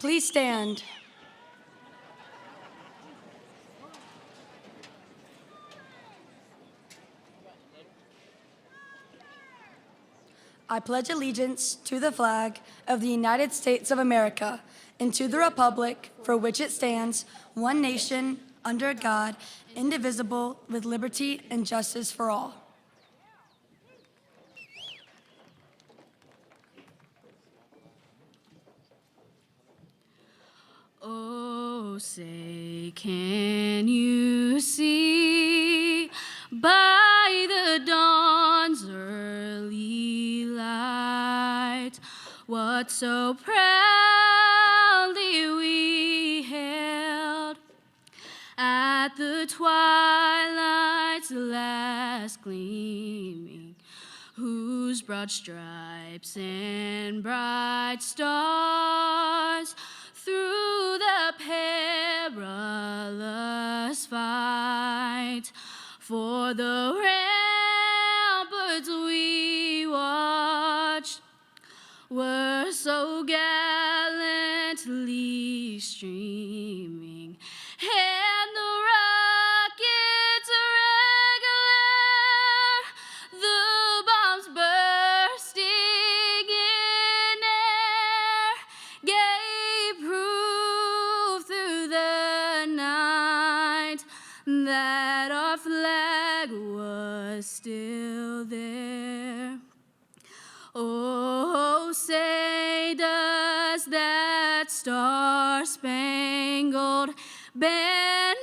Please stand. I pledge allegiance to the flag of the United States of America and to the republic for which it stands, one nation, under God, indivisible, with liberty and justice for all. Oh, say, can you see by the dawn's early light what so proudly we hailed at the twilight's last gleaming, whose broad stripes and bright stars through the perilous fight for the ramparts we watched were so gallantly streaming, and the rockets regular, the bombs bursting in air, gave proof through the night that our flag was still there. Oh, say does that star-spangled banner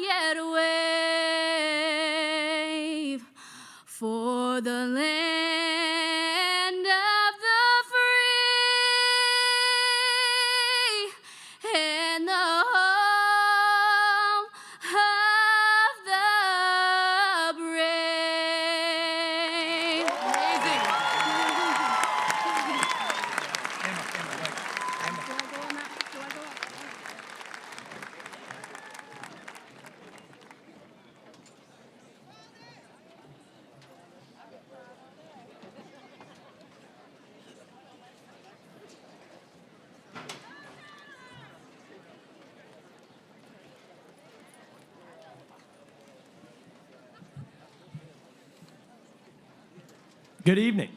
yet wave for the land of the free and the home of the brave? Amazing. Good evening,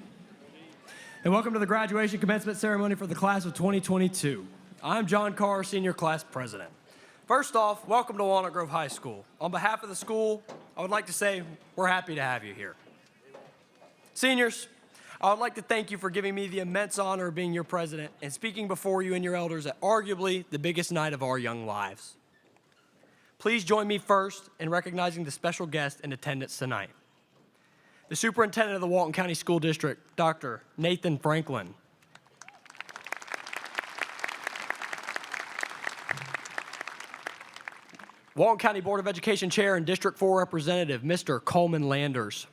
and welcome to the graduation commencement ceremony for the class of 2022. I'm John Carr, Senior Class President. First off, welcome to Walnut Grove High School. On behalf of the school, I would like to say we're happy to have you here. Seniors, I would like to thank you for giving me the immense honor of being your president and speaking before you and your elders at arguably the biggest night of our young lives. Please join me first in recognizing the special guest in attendance tonight. The Superintendent of the Walton County School District, Dr. Nathan Franklin. Walton County Board of Education Chair and District 4 Representative, Mr. Coleman Landers.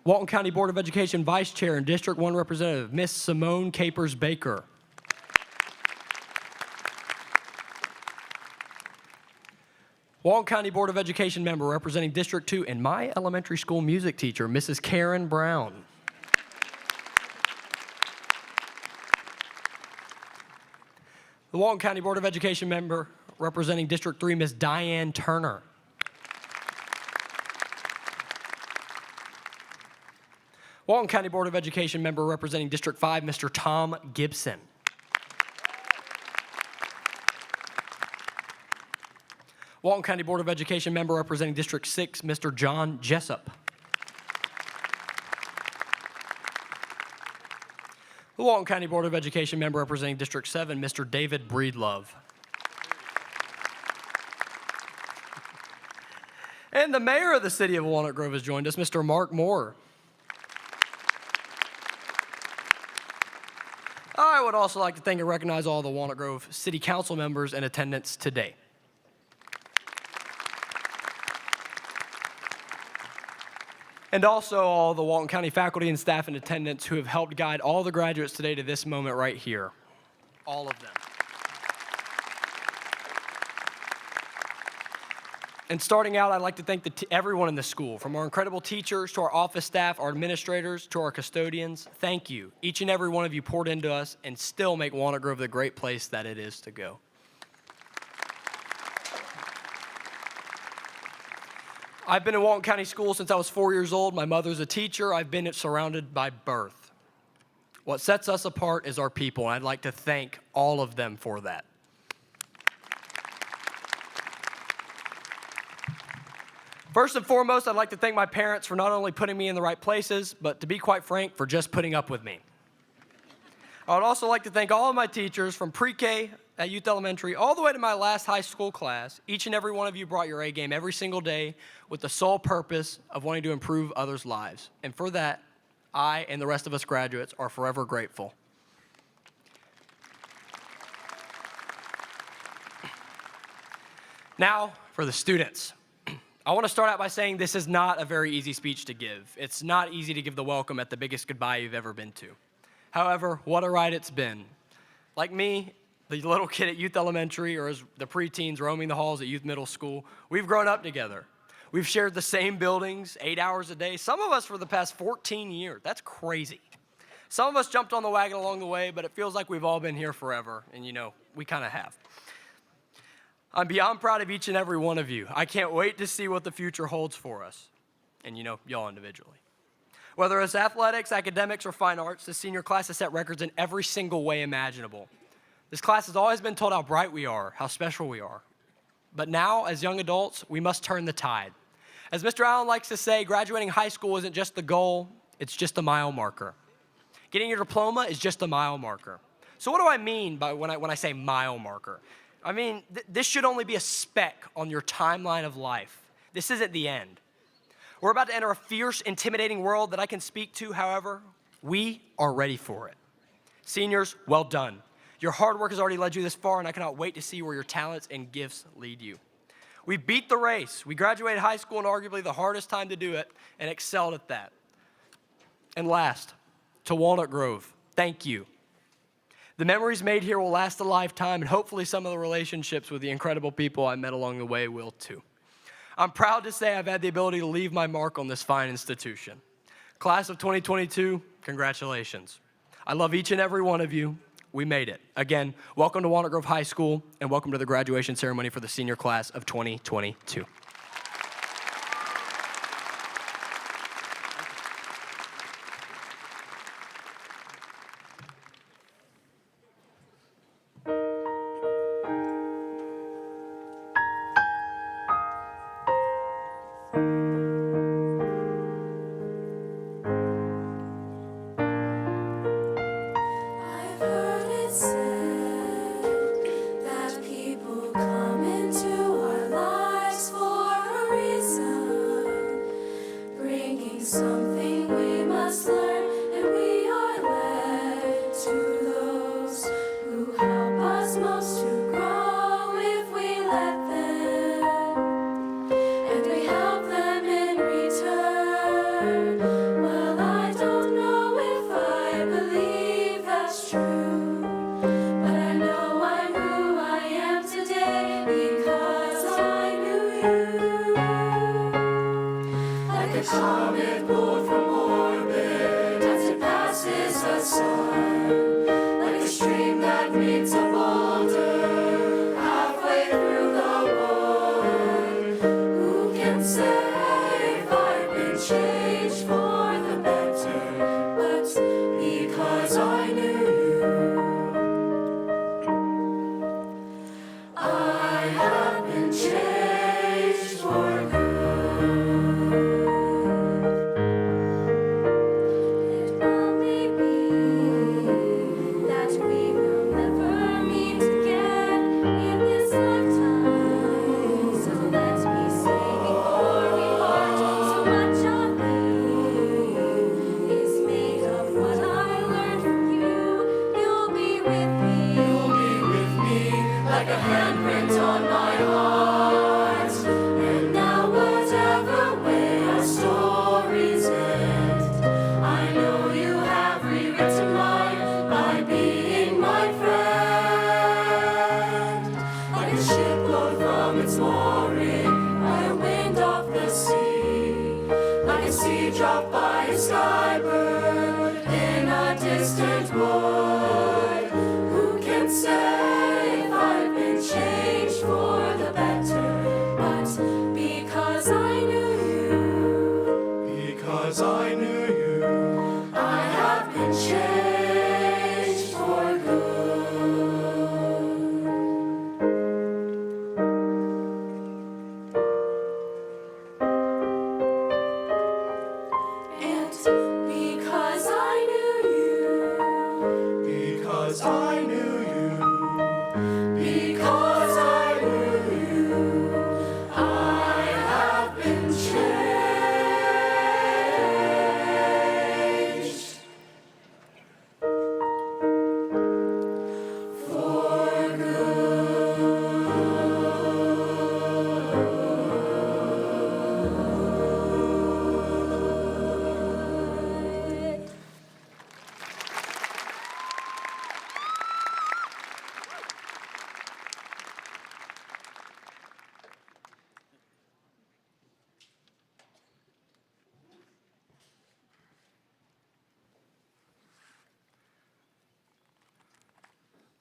Walton County Board of Education Vice Chair and District 1 Representative, Miss Simone Capers-Baker. Walton County Board of Education member representing District 2 and my elementary school music teacher, Mrs. Karen Brown. The Walton County Board of Education member representing District 3, Ms. Diane Turner. Walton County Board of Education member representing District 5, Mr. Tom Gibson. Walton County Board of Education member representing District 6, Mr. John Jessup. The Walton County Board of Education member representing District 7, Mr. David Breedlove. And the mayor of the city of Walnut Grove has joined us, Mr. Mark Moore. I would also like to thank and recognize all the Walnut Grove City Council members in attendance today. And also all the Walton County faculty and staff in attendance who have helped guide all the graduates today to this moment right here. All of them. And starting out, I'd like to thank everyone in the school, from our incredible teachers to our office staff, our administrators, to our custodians. Thank you. Each and every one of you poured into us and still make Walnut Grove the great place that it is to go. I've been in Walton County Schools since I was 4 years old. My mother's a teacher. I've been surrounded by birth. What sets us apart is our people, and I'd like to thank all of them for that. First and foremost, I'd like to thank my parents for not only putting me in the right places, but to be quite frank, for just putting up with me. I would also like to thank all of my teachers from pre-K at Youth Elementary all the way to my last high school class. Each and every one of you brought your A game every single day with the sole purpose of wanting to improve others' lives. And for that, I and the rest of us graduates are forever grateful. Now, for the students. I want to start out by saying this is not a very easy speech to give. It's not easy to give the welcome at the biggest goodbye you've ever been to. However, what a ride it's been. Like me, the little kid at Youth Elementary, or as the preteens roaming the halls at Youth Middle School, we've grown up together. We've shared the same buildings 8 hours a day, some of us for the past 14 years. That's crazy. Some of us jumped on the wagon along the way, but it feels like we've all been here forever, and we kind of have. I'm beyond proud of each and every one of you. I can't wait to see what the future holds for us, and y'all individually. Whether it's athletics, academics, or fine arts, the senior class has set records in every single way imaginable. This class has always been told how bright we are, how special we are. But now, as young adults, we must turn the tide. As Mr. Allen likes to say, graduating high school isn't just the goal, it's just a mile marker. Getting your diploma is just a mile marker. So what do I mean by when I say mile marker? I mean, this should only be a speck on your timeline of life. This isn't the end. We're about to enter a fierce, intimidating world that I can speak to, however, we are ready for it. Seniors, well done. Your hard work has already led you this far, and I cannot wait to see where your talents and gifts lead you. We beat the race. We graduated high school in arguably the hardest time to do it and excelled at that. And last, to Walnut Grove, thank you. The memories made here will last a lifetime, and hopefully some of the relationships with the incredible people I met along the way will too. I'm proud to say I've had the ability to leave my mark on this fine institution. Class of 2022, congratulations. I love each and every one of you. We made it. Again, welcome to Walnut Grove High School, and welcome to the graduation ceremony for the senior class of 2022. I've heard it said that people come into our lives for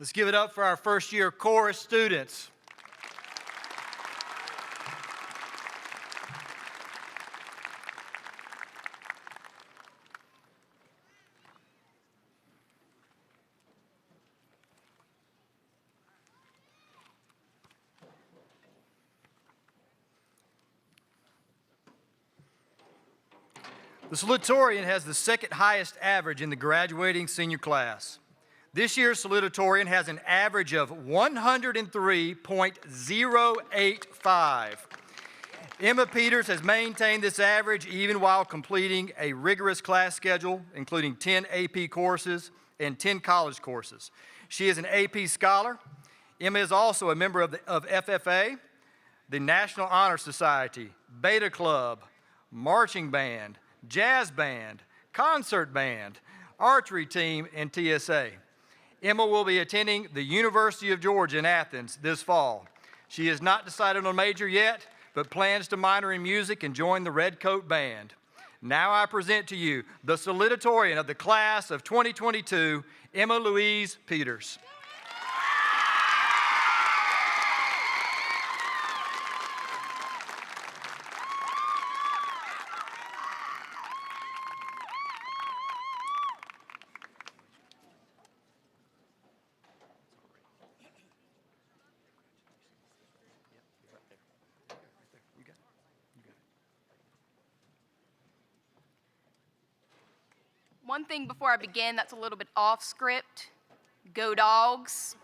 Let's give it up for our first year chorus students. The salutatorian has the second highest average in the graduating senior class. This year's salutatorian has an average of 103.085. Emma Peters has maintained this average even while completing a rigorous class schedule, including 10 AP courses and 10 college courses. She is an AP scholar. Emma is also a member of FFA, the National Honor Society, Beta Club, marching band, jazz band, concert band, archery team, and TSA. Emma will be attending the University of Georgia in Athens this fall. She has not decided on a major yet, but plans to minor in music and join the Redcoat Band. Now I present to you the salutatorian of the class of 2022, Emma Louise Peters. One thing before I begin that's a little bit off script. Go Dogs.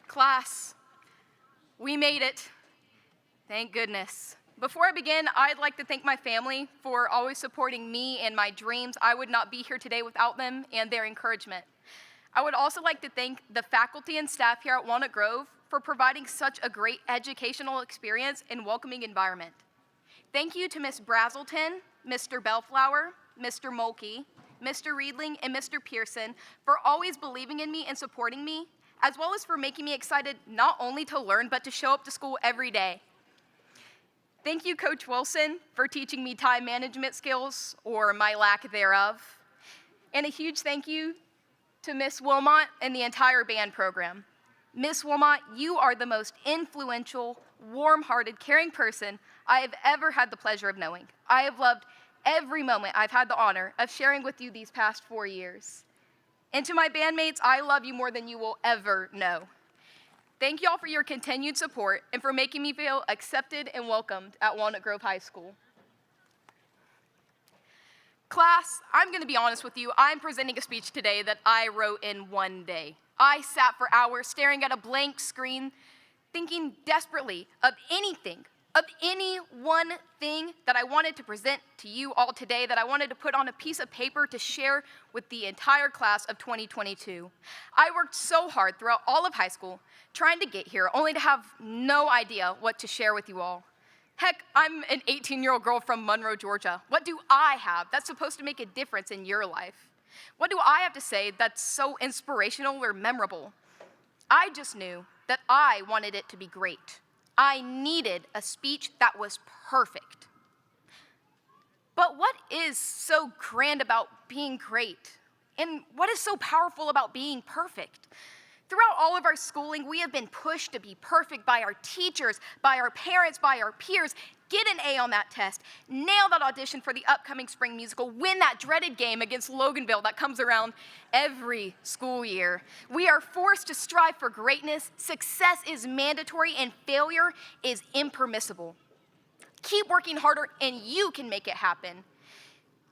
Class, we made it. Thank goodness. Before I begin, I'd like to thank my family for always supporting me and my dreams. I would not be here today without them and their encouragement. I would also like to thank the faculty and staff here at Walnut Grove for providing such a great educational experience and welcoming environment. Thank you to Ms. Brazelton, Mr. Bellflower, Mr. Mulkey, Mr. Riedling, and Mr. Pearson for always believing in me and supporting me, as well as for making me excited not only to learn, but to show up to school every day. Thank you, Coach Wilson, for teaching me time management skills, or my lack thereof. And a huge thank you to Miss Wilmot and the entire band program. Miss Wilmot, you are the most influential, warm-hearted, caring person I have ever had the pleasure of knowing. I have loved every moment I've had the honor of sharing with you these past 4 years. And to my bandmates, I love you more than you will ever know. Thank you all for your continued support and for making me feel accepted and welcomed at Walnut Grove High School. Class, I'm going to be honest with you. I'm presenting a speech today that I wrote in one day. I sat for hours staring at a blank screen, thinking desperately of anything, of any one thing that I wanted to present to you all today, that I wanted to put on a piece of paper to share with the entire class of 2022. I worked so hard throughout all of high school trying to get here, only to have no idea what to share with you all. Heck, I'm an 18-year-old girl from Monroe, Georgia. What do I have that's supposed to make a difference in your life? What do I have to say that's so inspirational or memorable? I just knew that I wanted it to be great. I needed a speech that was perfect. But what is so grand about being great? And what is so powerful about being perfect? Throughout all of our schooling, we have been pushed to be perfect by our teachers, by our parents, by our peers. Get an A on that test, nail that audition for the upcoming spring musical, win that dreaded game against Loganville that comes around every school year. We are forced to strive for greatness. Success is mandatory and failure is impermissible. Keep working harder and you can make it happen.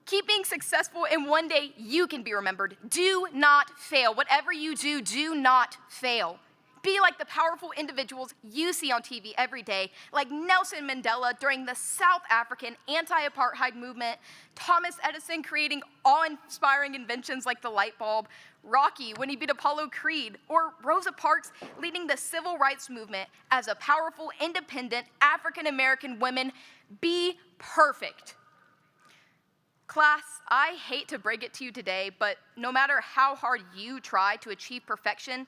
Keep being successful and one day you can be remembered. Do not fail. Whatever you do, do not fail. Be like the powerful individuals you see on TV every day, like Nelson Mandela during the South African anti-apartheid movement, Thomas Edison creating awe-inspiring inventions like the light bulb, Rocky when he beat Apollo Creed, or Rosa Parks leading the civil rights movement as a powerful, independent African-American woman. Be perfect. Class, I hate to break it to you today, but no matter how hard you try to achieve perfection,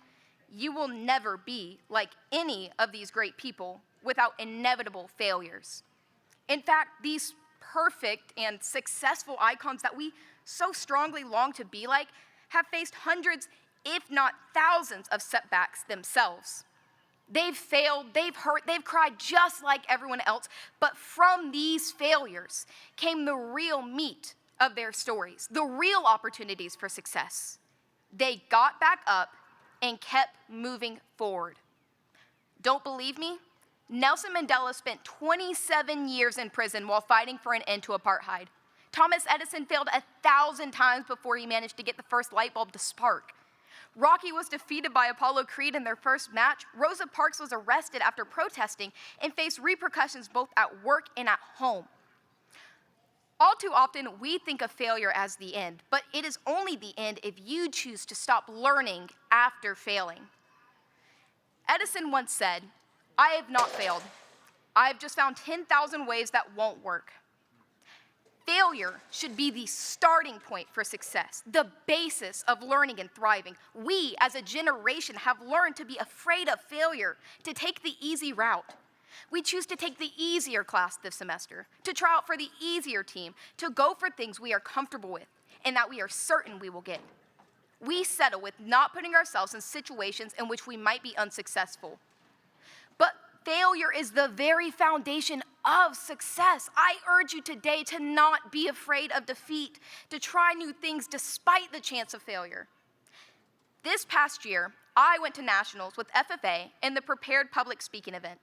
you will never be like any of these great people without inevitable failures. In fact, these perfect and successful icons that we so strongly long to be like, have faced hundreds, if not thousands, of setbacks themselves. They've failed, they've hurt, they've cried just like everyone else, but from these failures came the real meat of their stories, the real opportunities for success. They got back up and kept moving forward. Don't believe me? Nelson Mandela spent 27 years in prison while fighting for an end to apartheid. Thomas Edison failed 1,000 times before he managed to get the first light bulb to spark. Rocky was defeated by Apollo Creed in their first match. Rosa Parks was arrested after protesting and faced repercussions both at work and at home. All too often, we think of failure as the end, but it is only the end if you choose to stop learning after failing. Edison once said, "I have not failed. I have just found 10,000 ways that won't work." Failure should be the starting point for success, the basis of learning and thriving. We, as a generation, have learned to be afraid of failure, to take the easy route. We choose to take the easier class this semester, to try out for the easier team, to go for things we are comfortable with and that we are certain we will get. We settle with not putting ourselves in situations in which we might be unsuccessful. But failure is the very foundation of success. I urge you today to not be afraid of defeat, to try new things despite the chance of failure. This past year, I went to nationals with FFA in the prepared public speaking event.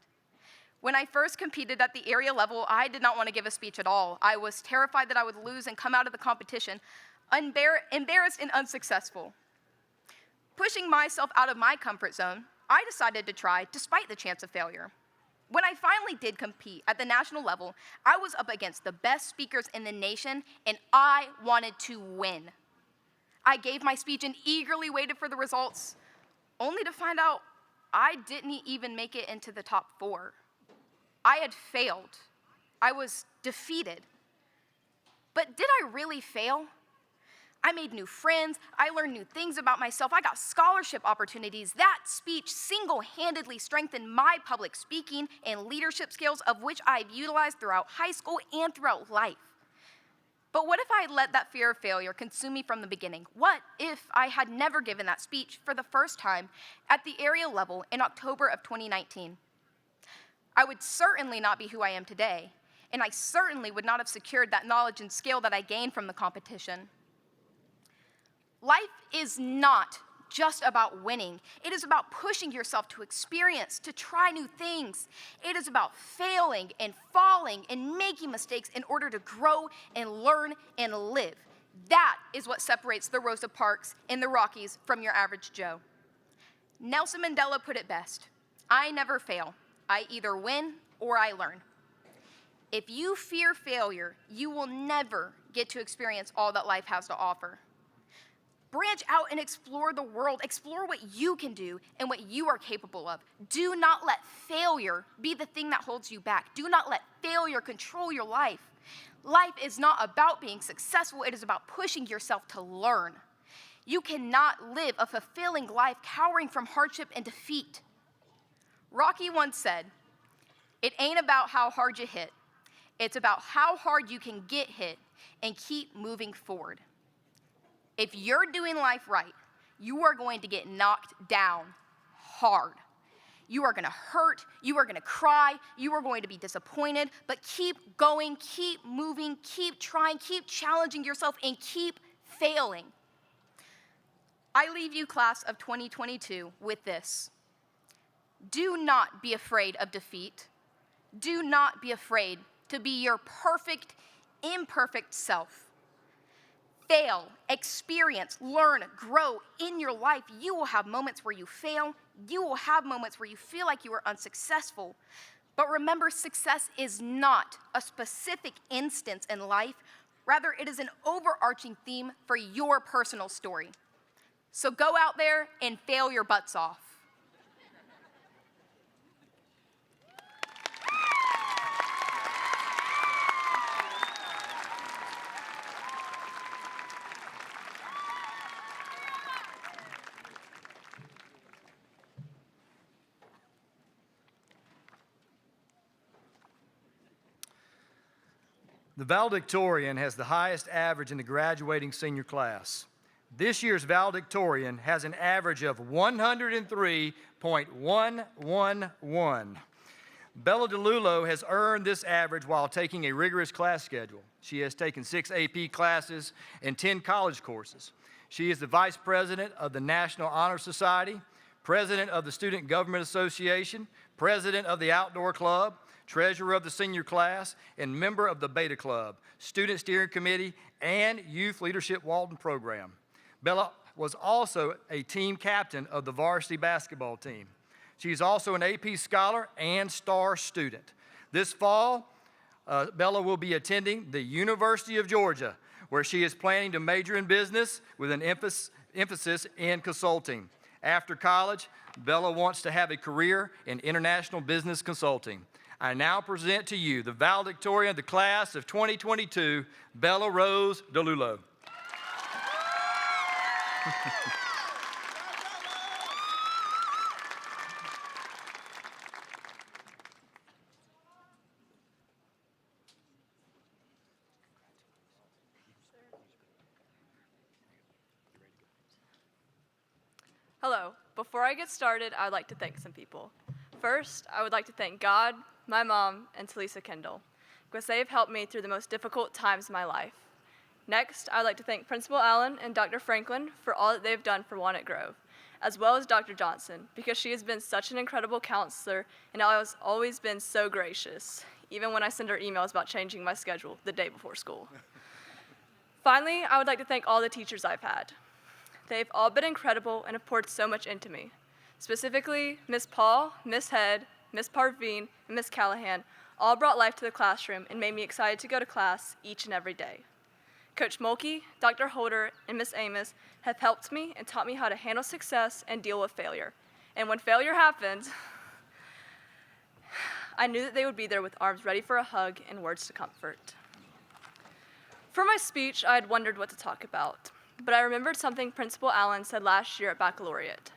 When I first competed at the area level, I did not want to give a speech at all. I was terrified that I would lose and come out of the competition embarrassed and unsuccessful. Pushing myself out of my comfort zone, I decided to try despite the chance of failure. When I finally did compete at the national level, I was up against the best speakers in the nation, and I wanted to win. I gave my speech and eagerly waited for the results, only to find out I didn't even make it into the top 4. I had failed. I was defeated. But did I really fail? I made new friends, I learned new things about myself, I got scholarship opportunities. That speech single-handedly strengthened my public speaking and leadership skills, of which I've utilized throughout high school and throughout life. But what if I had let that fear of failure consume me from the beginning? What if I had never given that speech for the first time at the area level in October of 2019? I would certainly not be who I am today, and I certainly would not have secured that knowledge and skill that I gained from the competition. Life is not just about winning. It is about pushing yourself to experience, to try new things. It is about failing and falling and making mistakes in order to grow and learn and live. That is what separates the Rosa Parks and the Rockies from your average Joe. Nelson Mandela put it best, "I never fail. I either win or I learn." If you fear failure, you will never get to experience all that life has to offer. Branch out and explore the world. Explore what you can do and what you are capable of. Do not let failure be the thing that holds you back. Do not let failure control your life. Life is not about being successful. It is about pushing yourself to learn. You cannot live a fulfilling life cowering from hardship and defeat. Rocky once said, "It ain't about how hard you hit. It's about how hard you can get hit and keep moving forward." If you're doing life right, you are going to get knocked down hard. You are going to hurt, you are going to cry, you are going to be disappointed, but keep going, keep moving, keep trying, keep challenging yourself, and keep failing. I leave you, class of 2022, with this. Do not be afraid of defeat. Do not be afraid to be your perfect, imperfect self. Fail, experience, learn, grow in your life. You will have moments where you fail. You will have moments where you feel like you are unsuccessful. But remember, success is not a specific instance in life. Rather, it is an overarching theme for your personal story. So go out there and fail your butts off. The valedictorian has the highest average in the graduating senior class. This year's valedictorian has an average of 103.111. Bella DeLulo has earned this average while taking a rigorous class schedule. She has taken 6 AP classes and 10 college courses. She is the Vice President of the National Honor Society, President of the Student Government Association, President of the Outdoor Club, Treasurer of the Senior Class, and member of the Beta Club, Student Steering Committee, and Youth Leadership Walden Program. Bella was also a team captain of the varsity basketball team. She's also an AP Scholar and STAR student. This fall, Bella will be attending the University of Georgia, where she is planning to major in business with an emphasis in consulting. After college, Bella wants to have a career in international business consulting. I now present to you the valedictorian of the class of 2022, Bella Rose DeLulo. Hello. Before I get started, I would like to thank some people. First, I would like to thank God, my mom, and Talisa Kendall, because they have helped me through the most difficult times of my life. Next, I would like to thank Principal Allen and Dr. Franklin for all that they've done for Walnut Grove, as well as Dr. Johnson, because she has been such an incredible counselor and has always been so gracious, even when I send her emails about changing my schedule the day before school. Finally, I would like to thank all the teachers I've had. They've all been incredible and have poured so much into me. Specifically, Miss Paul, Miss Head, Miss Parveen, and Miss Callahan all brought life to the classroom and made me excited to go to class each and every day. Coach Mulkey, Dr. Holder, and Miss Amos have helped me and taught me how to handle success and deal with failure. And when failure happened, I knew that they would be there with arms ready for a hug and words to comfort. For my speech, I had wondered what to talk about, but I remembered something Principal Allen said last year at baccalaureate.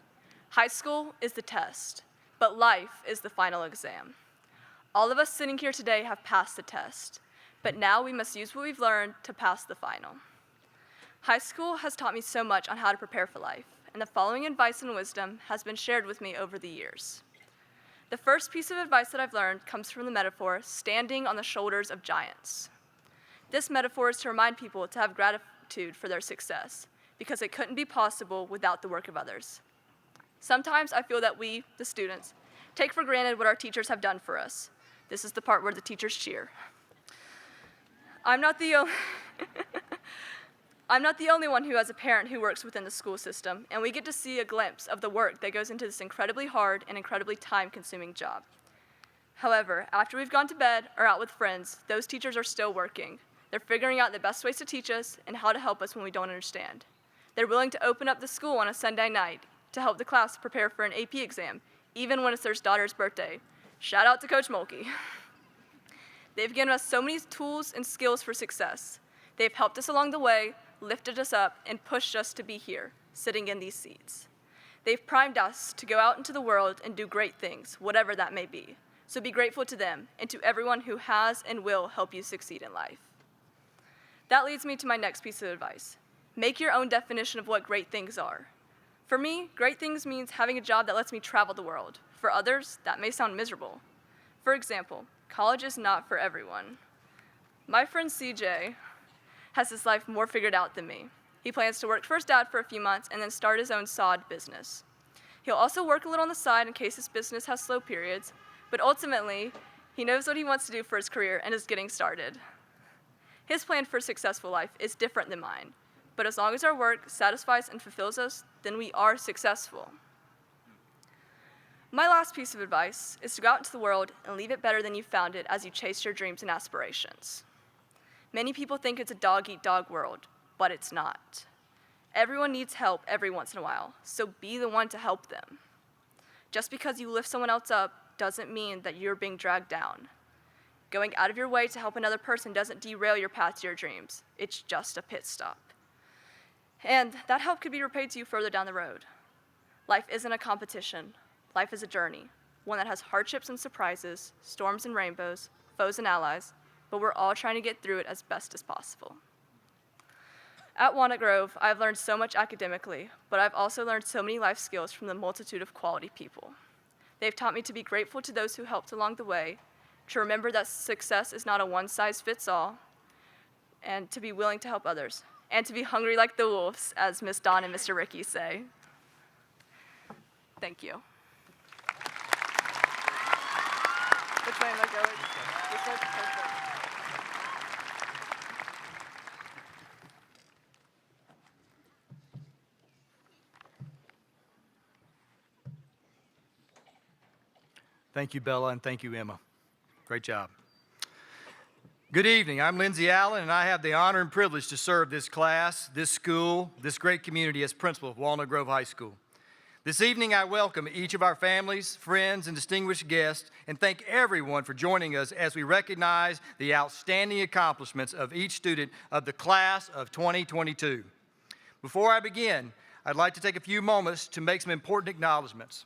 High school is the test, but life is the final exam. All of us sitting here today have passed the test, but now we must use what we've learned to pass the final. High school has taught me so much on how to prepare for life, and the following advice and wisdom has been shared with me over the years. The first piece of advice that I've learned comes from the metaphor, standing on the shoulders of giants. This metaphor is to remind people to have gratitude for their success, because it couldn't be possible without the work of others. Sometimes I feel that we, the students, take for granted what our teachers have done for us. This is the part where the teachers cheer. I'm not the only one who has a parent who works within the school system, and we get to see a glimpse of the work that goes into this incredibly hard and incredibly time-consuming job. However, after we've gone to bed or out with friends, those teachers are still working. They're figuring out the best ways to teach us and how to help us when we don't understand. They're willing to open up the school on a Sunday night to help the class prepare for an AP exam, even when it's their daughter's birthday. Shout out to Coach Mulkey. They've given us so many tools and skills for success. They've helped us along the way, lifted us up, and pushed us to be here, sitting in these seats. They've primed us to go out into the world and do great things, whatever that may be. So be grateful to them and to everyone who has and will help you succeed in life. That leads me to my next piece of advice. Make your own definition of what great things are. For me, great things means having a job that lets me travel the world. For others, that may sound miserable. For example, college is not for everyone. My friend CJ has his life more figured out than me. He plans to work for his dad for a few months and then start his own sod business. He'll also work a little on the side in case his business has slow periods, but ultimately, he knows what he wants to do for his career and is getting started. His plan for a successful life is different than mine, but as long as our work satisfies and fulfills us, then we are successful. My last piece of advice is to go out into the world and leave it better than you found it as you chase your dreams and aspirations. Many people think it's a dog-eat-dog world, but it's not. Everyone needs help every once in a while, so be the one to help them. Just because you lift someone else up doesn't mean that you're being dragged down. Going out of your way to help another person doesn't derail your path to your dreams. It's just a pit stop. And that help could be repaid to you further down the road. Life isn't a competition. Life is a journey, one that has hardships and surprises, storms and rainbows, foes and allies, but we're all trying to get through it as best as possible. At Walnut Grove, I've learned so much academically, but I've also learned so many life skills from the multitude of quality people. They've taught me to be grateful to those who helped along the way, to remember that success is not a one-size-fits-all, and to be willing to help others, and to be hungry like the wolves, as Miss Dawn and Mr. Ricky say. Thank you. Which way am I going? This way? Perfect. Thank you, Bella, and thank you, Emma. Great job. Good evening. I'm Lindsay Allen, and I have the honor and privilege to serve this class, this school, this great community as principal of Walnut Grove High School. This evening, I welcome each of our families, friends, and distinguished guests, and thank everyone for joining us as we recognize the outstanding accomplishments of each student of the class of 2022. Before I begin, I'd like to take a few moments to make some important acknowledgments.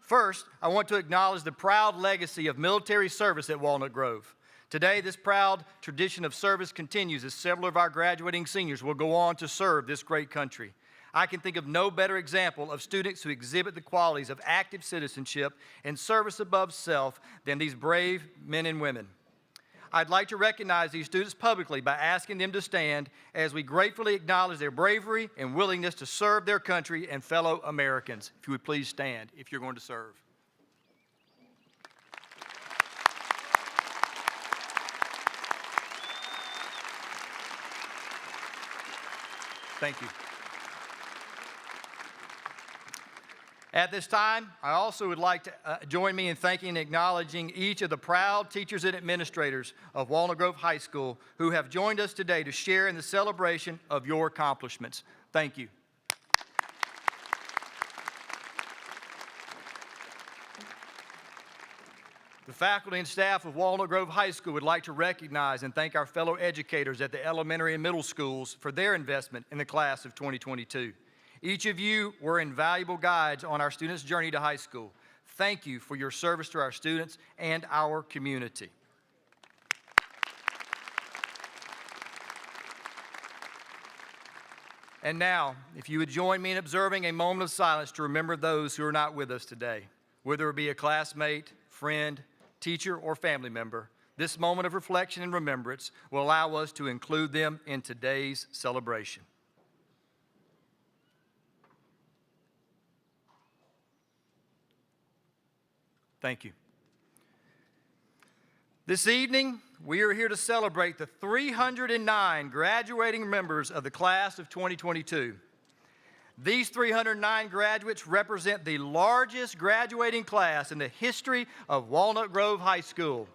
First, I want to acknowledge the proud legacy of military service at Walnut Grove. Today, this proud tradition of service continues as several of our graduating seniors will go on to serve this great country. I can think of no better example of students who exhibit the qualities of active citizenship and service above self than these brave men and women. I'd like to recognize these students publicly by asking them to stand as we gratefully acknowledge their bravery and willingness to serve their country and fellow Americans. If you would please stand if you're going to serve. Thank you. At this time, I also would like to join me in thanking and acknowledging each of the proud teachers and administrators of Walnut Grove High School who have joined us today to share in the celebration of your accomplishments. Thank you. The faculty and staff of Walnut Grove High School would like to recognize and thank our fellow educators at the elementary and middle schools for their investment in the class of 2022. Each of you were invaluable guides on our students' journey to high school. Thank you for your service to our students and our community. And now, if you would join me in observing a moment of silence to remember those who are not with us today, whether it be a classmate, friend, teacher, or family member, this moment of reflection and remembrance will allow us to include them in today's celebration. Thank you. This evening, we are here to celebrate the 309 graduating members of the class of 2022. These 309 graduates represent the largest graduating class in the history of Walnut Grove High School.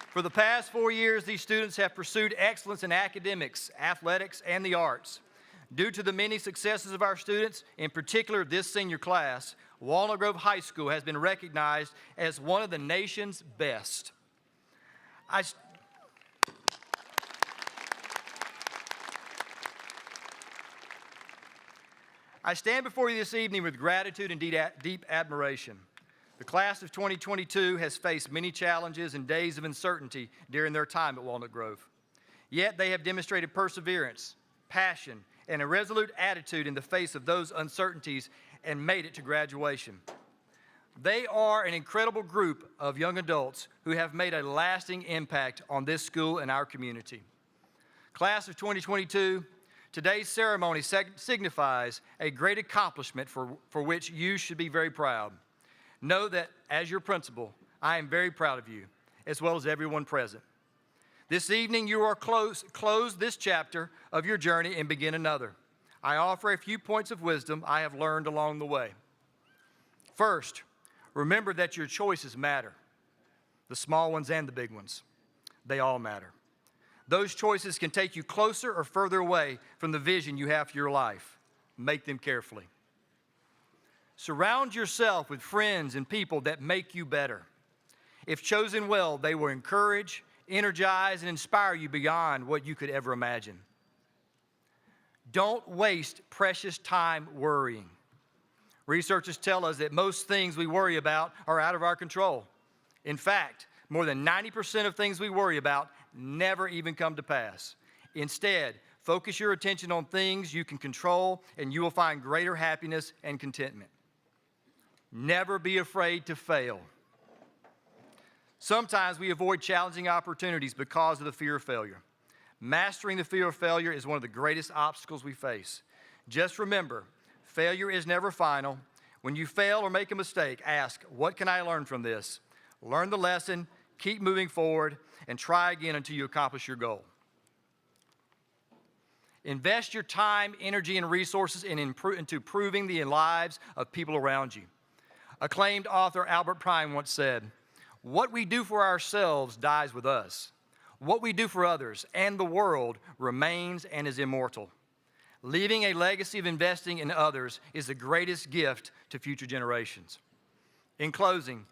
For the past 4 years, these students have pursued excellence in academics, athletics, and the arts. Due to the many successes of our students, in particular this senior class, Walnut Grove High School has been recognized as one of the nation's best. I stand before you this evening with gratitude and deep admiration. The class of 2022 has faced many challenges and days of uncertainty during their time at Walnut Grove. Yet they have demonstrated perseverance, passion, and a resolute attitude in the face of those uncertainties and made it to graduation. They are an incredible group of young adults who have made a lasting impact on this school and our community. Class of 2022, today's ceremony signifies a great accomplishment for which you should be very proud. Know that as your principal, I am very proud of you, as well as everyone present. This evening, you are close this chapter of your journey and begin another. I offer a few points of wisdom I have learned along the way. First, remember that your choices matter. The small ones and the big ones. They all matter. Those choices can take you closer or further away from the vision you have for your life. Make them carefully. Surround yourself with friends and people that make you better. If chosen well, they will encourage, energize, and inspire you beyond what you could ever imagine. Don't waste precious time worrying. Researchers tell us that most things we worry about are out of our control. In fact, more than 90% of things we worry about never even come to pass. Instead, focus your attention on things you can control, and you will find greater happiness and contentment. Never be afraid to fail. Sometimes we avoid challenging opportunities because of the fear of failure. Mastering the fear of failure is one of the greatest obstacles we face. Just remember, failure is never final. When you fail or make a mistake, ask, what can I learn from this? Learn the lesson, keep moving forward, and try again until you accomplish your goal. Invest your time, energy, and resources into improving the lives of people around you. Acclaimed author Albert Prime once said, "What we do for ourselves dies with us. What we do for others and the world remains and is immortal." Leaving a legacy of investing in others is the greatest gift to future generations. In closing,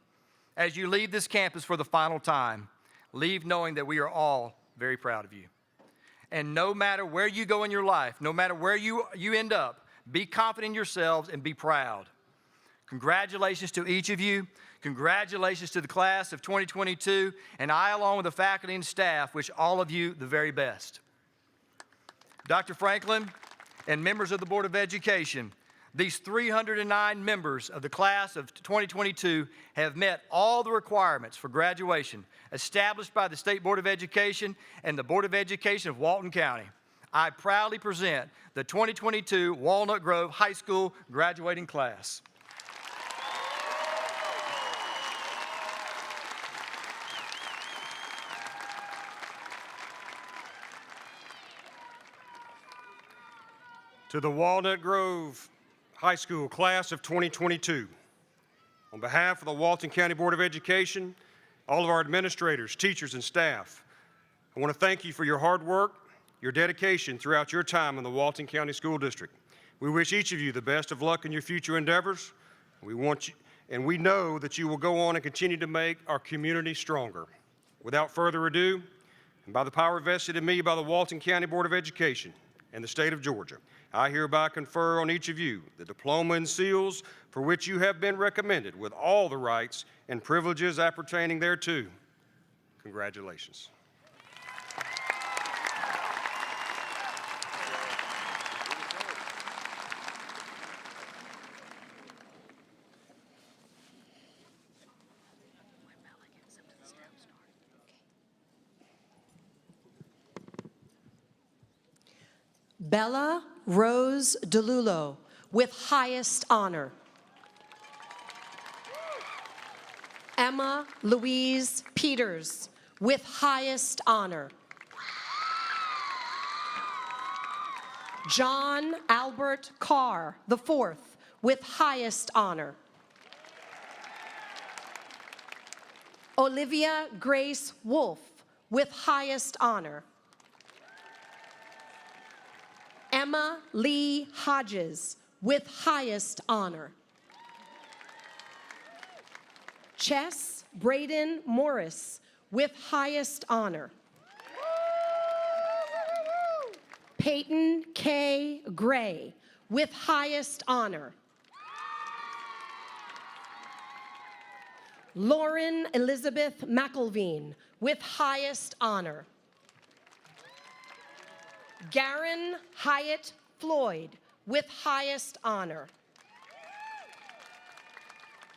as you leave this campus for the final time, leave knowing that we are all very proud of you. And no matter where you go in your life, no matter where you end up, be confident in yourselves and be proud. Congratulations to each of you. Congratulations to the class of 2022, and I, along with the faculty and staff, wish all of you the very best. Dr. Franklin and members of the Board of Education, these 309 members of the class of 2022 have met all the requirements for graduation established by the State Board of Education and the Board of Education of Walton County. I proudly present the 2022 Walnut Grove High School graduating class. To the Walnut Grove High School class of 2022, on behalf of the Walton County Board of Education, all of our administrators, teachers, and staff, I want to thank you for your hard work, your dedication throughout your time in the Walton County School District. We wish each of you the best of luck in your future endeavors. We know that you will go on and continue to make our community stronger. Without further ado, and by the power vested in me by the Walton County Board of Education and the state of Georgia, I hereby confer on each of you the diploma and seals for which you have been recommended with all the rights and privileges appertaining thereto. Congratulations. Bella Rose DeLulo, with highest honor. Emma Louise Peters, with highest honor. John Albert Carr, IV, with highest honor. Olivia Grace Wolf, with highest honor. Emma Lee Hodges, with highest honor. Chess Braden Morris, with highest honor. Peyton K. Gray, with highest honor. Lauren Elizabeth McElveen, with highest honor. Garen Hyatt Floyd, with highest honor.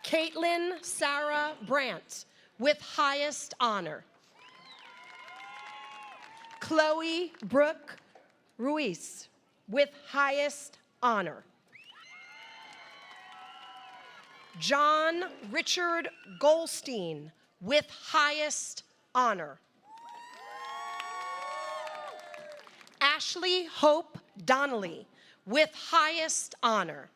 Caitlin Sarah Brandt, with highest honor. Chloe Brooke Ruiz, with highest honor. John Richard Goldstein, with highest honor. Ashley Hope Donnelly, with highest honor.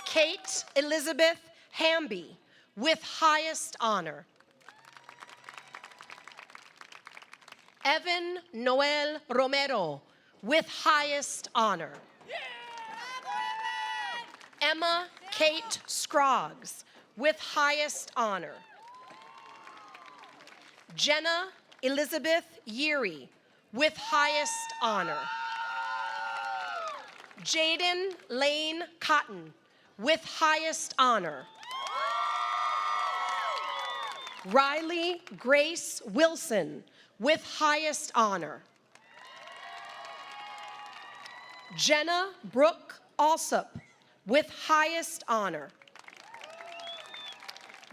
Kate Elizabeth Hamby, with highest honor. Evan Noel Romero, with highest honor. Emma Kate Scroggs, with highest honor. Jenna Elizabeth Yeary, with highest honor. Jaden Lane Cotton, with highest honor. Riley Grace Wilson, with highest honor. Jenna Brooke Alsop, with highest honor.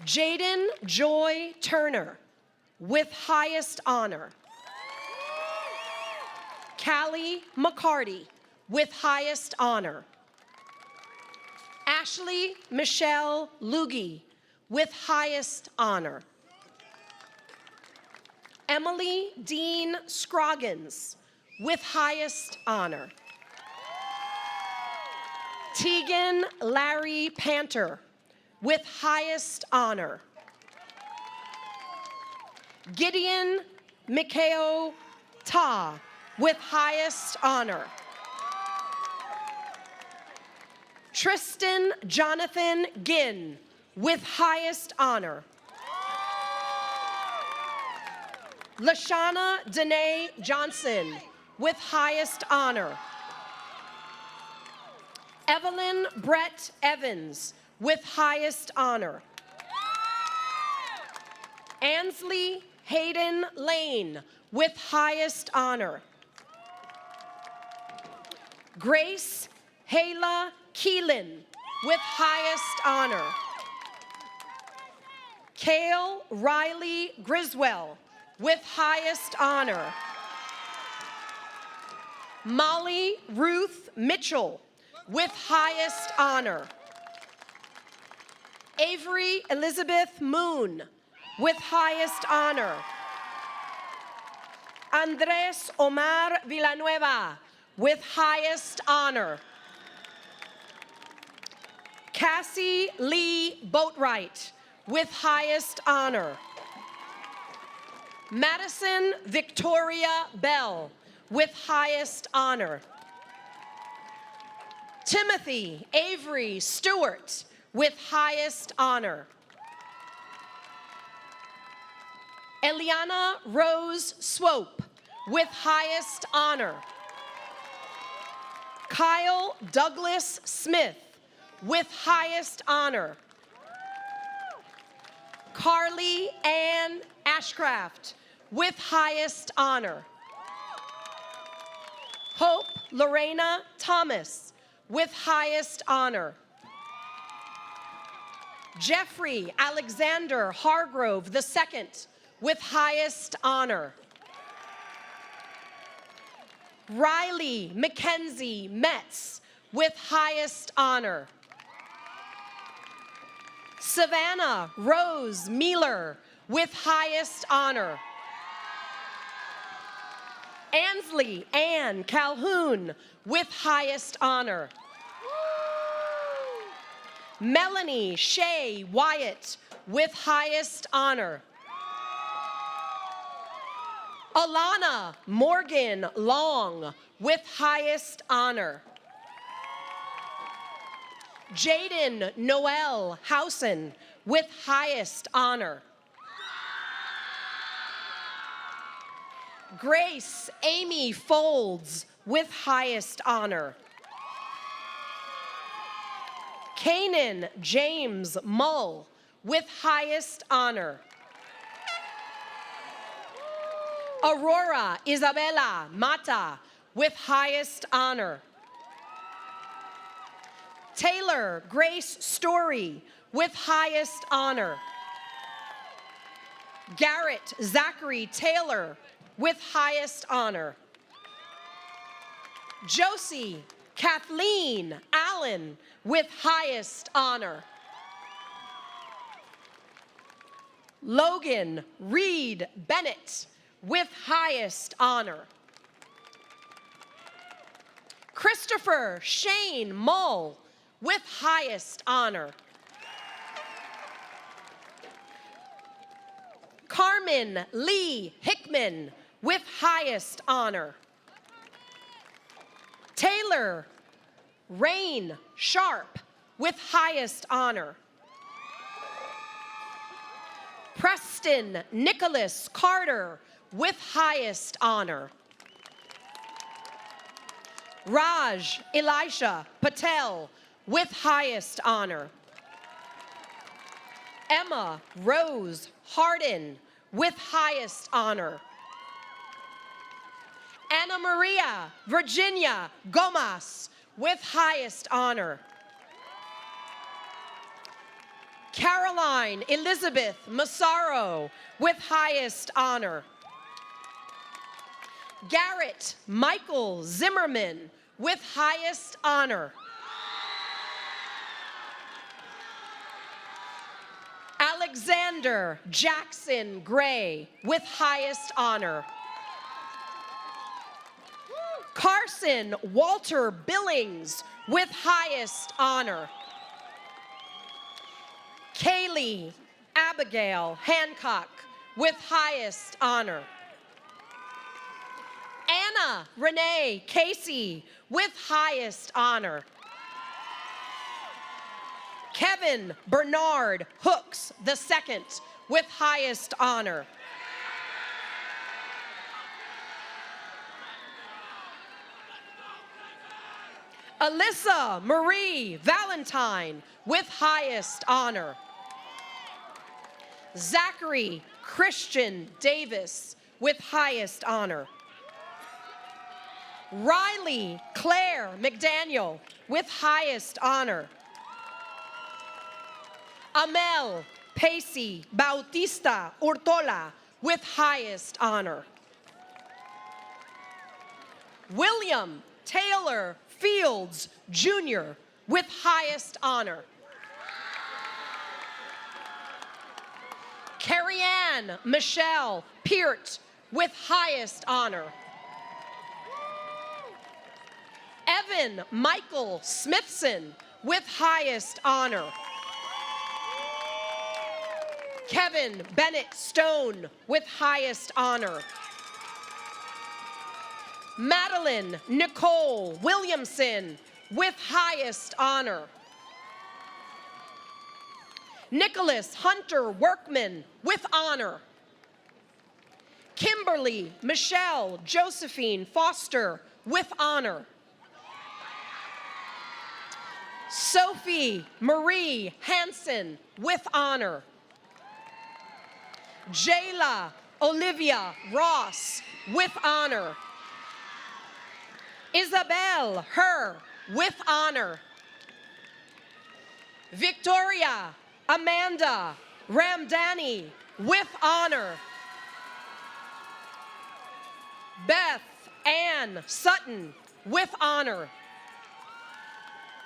Jaden Joy Turner, with highest honor. Callie McCarty, with highest honor. Ashley Michelle Lugie, with highest honor. Emily Dean Scroggins, with highest honor. Tegan Larry Panter, with highest honor. Gideon Mikhail Ta, with highest honor. Tristan Jonathan Ginn, with highest honor. Lashana Danae Johnson, with highest honor. Evelyn Brett Evans, with highest honor. Ansley Hayden Lane, with highest honor. Grace Hayla Keelan, with highest honor. Kale Riley Griswell, with highest honor. Molly Ruth Mitchell, with highest honor. Avery Elizabeth Moon, with highest honor. Andres Omar Villanueva, with highest honor. Cassie Lee Boatwright, with highest honor. Madison Victoria Bell, with highest honor. Timothy Avery Stewart, with highest honor. Eliana Rose Swope, with highest honor. Kyle Douglas Smith, with highest honor. Carly Ann Ashcraft, with highest honor. Hope Lorena Thomas, with highest honor. Jeffrey Alexander Hargrove II, with highest honor. Riley Mackenzie Metz, with highest honor. Savannah Rose Mealer, with highest honor. Ansley Ann Calhoun, with highest honor. Melanie Shea Wyatt, with highest honor. Alana Morgan Long, with highest honor. Jaden Noel Housen, with highest honor. Grace Amy Folds, with highest honor. Kanan James Mull, with highest honor. Aurora Isabella Mata, with highest honor. Taylor Grace Story, with highest honor. Garrett Zachary Taylor, with highest honor. Josie Kathleen Allen, with highest honor. Logan Reed Bennett, with highest honor. Christopher Shane Mull, with highest honor. Carmen Lee Hickman, with highest honor. Taylor Rain Sharp, with highest honor. Preston Nicholas Carter, with highest honor. Raj Elisha Patel, with highest honor. Emma Rose Hardin, with highest honor. Anna Maria Virginia Gomas, with highest honor. Caroline Elizabeth Massaro, with highest honor. Garrett Michael Zimmerman, with highest honor. Alexander Jackson Gray, with highest honor. Carson Walter Billings, with highest honor. Kaylee Abigail Hancock, with highest honor. Anna Renee Casey, with highest honor. Kevin Bernard Hooks II, with highest honor. Alyssa Marie Valentine, with highest honor. Zachary Christian Davis, with highest honor. Riley Claire McDaniel, with highest honor. Amel Pacey Bautista Ortola, with highest honor. William Taylor Fields Jr., with highest honor. Carrie Ann Michelle Peart, with highest honor. Evan Michael Smithson, with highest honor. Kevin Bennett Stone, with highest honor. Madeline Nicole Williamson, with highest honor. Nicholas Hunter Workman, with honor. Kimberly Michelle Josephine Foster, with honor. Sophie Marie Hansen, with honor. Jayla Olivia Ross, with honor. Isabel Her, with honor. Victoria Amanda Ramdani, with honor. Beth Ann Sutton, with honor.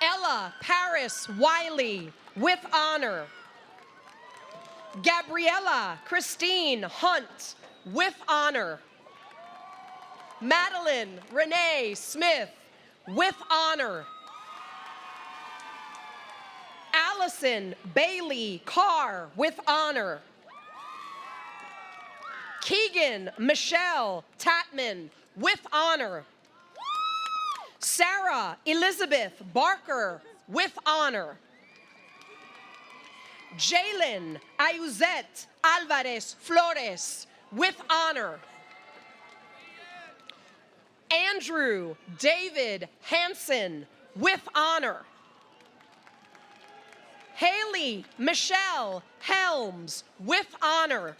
Ella Paris Wiley, with honor. Gabriella Christine Hunt, with honor. Madeline Renee Smith, with honor. Allison Bailey Carr, with honor. Keegan Michelle Tatman, with honor. Sarah Elizabeth Barker, with honor. Jalen Ayuzet Alvarez Flores, with honor. Andrew David Hansen, with honor. Haley Michelle Helms, with honor.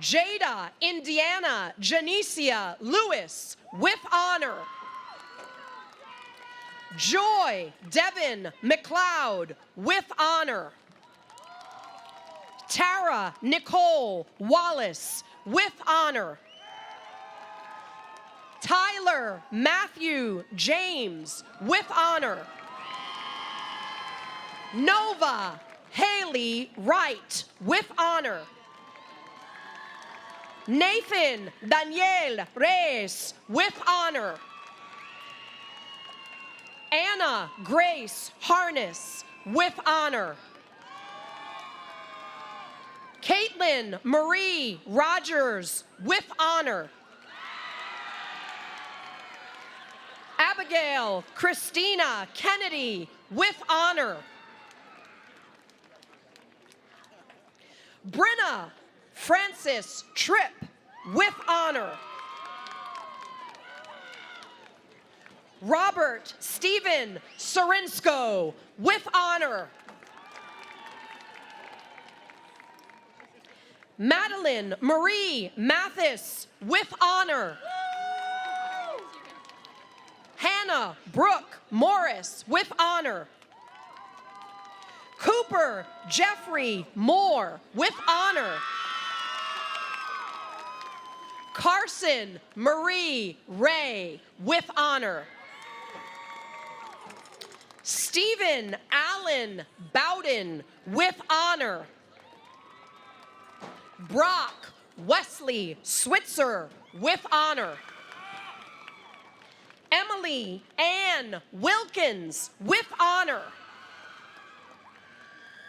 Jada Indiana Janicia Lewis, with honor. Joy Devin McLeod, with honor. Tara Nicole Wallace, with honor. Tyler Matthew James, with honor. Nova Haley Wright, with honor. Nathan Daniel Reyes, with honor. Anna Grace Harness, with honor. Caitlin Marie Rogers, with honor. Abigail Christina Kennedy, with honor. Brenna Francis Tripp, with honor. Robert Stephen Sorinsko, with honor. Madeline Marie Mathis, with honor. Hannah Brooke Morris, with honor. Cooper Jeffrey Moore, with honor. Carson Marie Ray, with honor. Stephen Allen Bowden, with honor. Brock Wesley Switzer, with honor. Emily Ann Wilkins, with honor.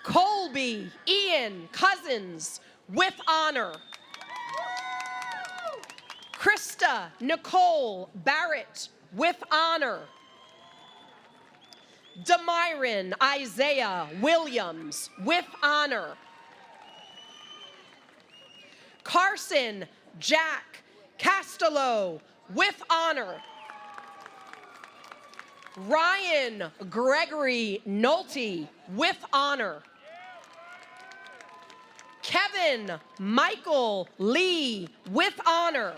Colby Ian Cousins, with honor. Krista Nicole Barrett, with honor. Demyron Isaiah Williams, with honor. Carson Jack Castello, with honor. Ryan Gregory Nolte, with honor. Kevin Michael Lee, with honor.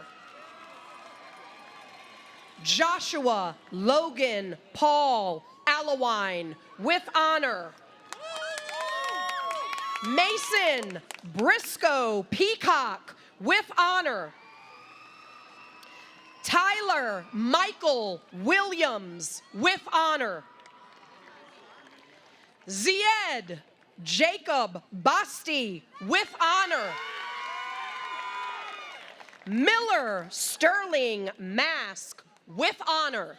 Joshua Logan Paul Allewine, with honor. Mason Briscoe Peacock, with honor. Tyler Michael Williams, with honor. Zied Jacob Basti, with honor. Miller Sterling Mask, with honor.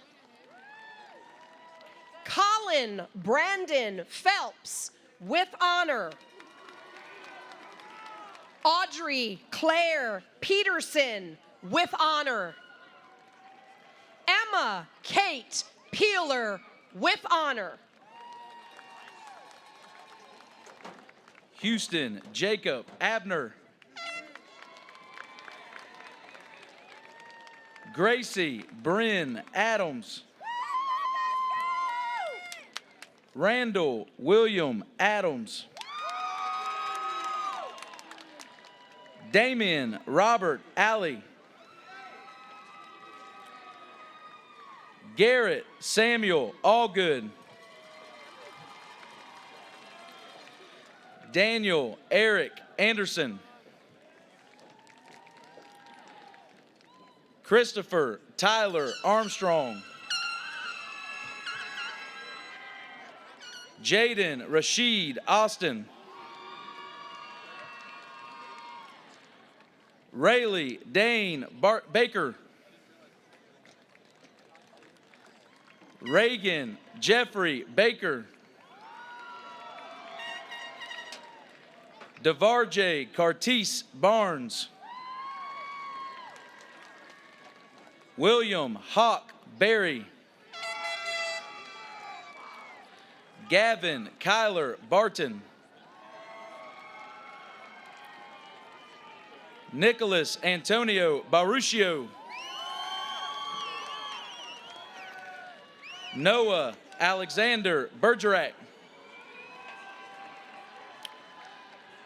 Colin Brandon Phelps, with honor. Audrey Claire Peterson, with honor. Emma Kate Peeler, with honor. Houston Jacob Abner. Gracie Bryn Adams. Randall William Adams. Damian Robert Alley. Garrett Samuel Allgood. Daniel Eric Anderson. Christopher Tyler Armstrong. Jaden Rashid Austin. Rayleigh Dane Baker. Reagan Jeffrey Baker. DeVarjay Cartice Barnes. William Hawk Berry. Gavin Kyler Barton. Nicholas Antonio Baruccio. Noah Alexander Bergerac.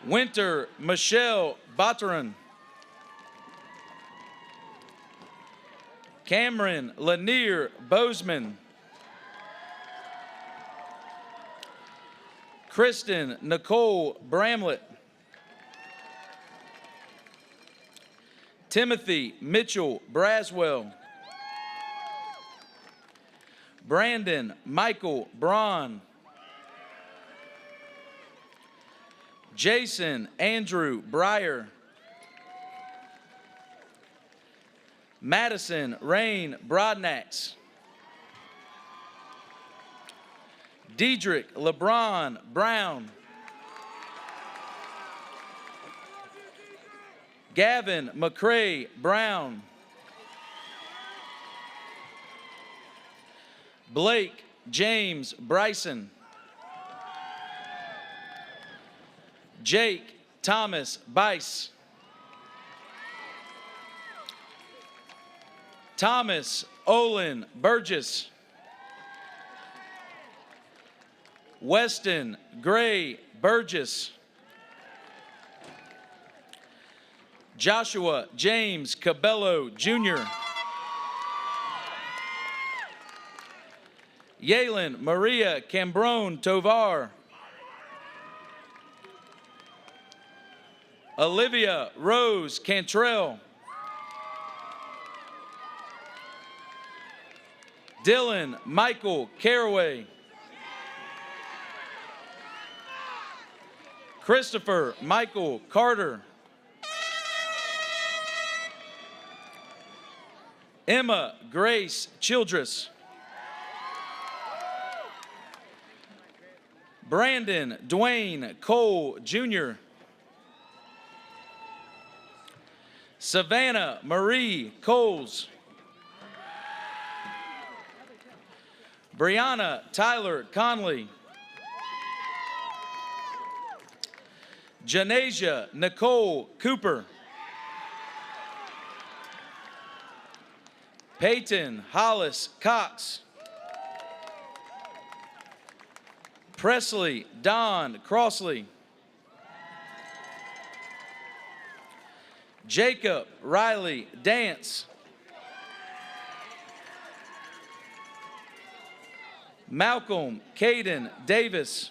Winter Michelle Botterin. Cameron Lanier Bozeman. Kristen Nicole Bramlett. Timothy Mitchell Braswell. Brandon Michael Braun. Jason Andrew Breyer. Madison Rain Brodnax. Diedrich LeBron Brown. Gavin McCrae Brown. Blake James Bryson. Jake Thomas Bice. Thomas Olin Burgess. Weston Gray Burgess. Joshua James Cabello, Jr. Yalen Maria Cambrone Tovar. Olivia Rose Cantrell. Dylan Michael Caraway. Christopher Michael Carter. Emma Grace Childress. Brandon Dwayne Cole, Jr. Savannah Marie Coles. Brianna Tyler Conley. Janasia Nicole Cooper. Peyton Hollis Cox. Presley Don Crossley. Jacob Riley Dance. Malcolm Caden Davis.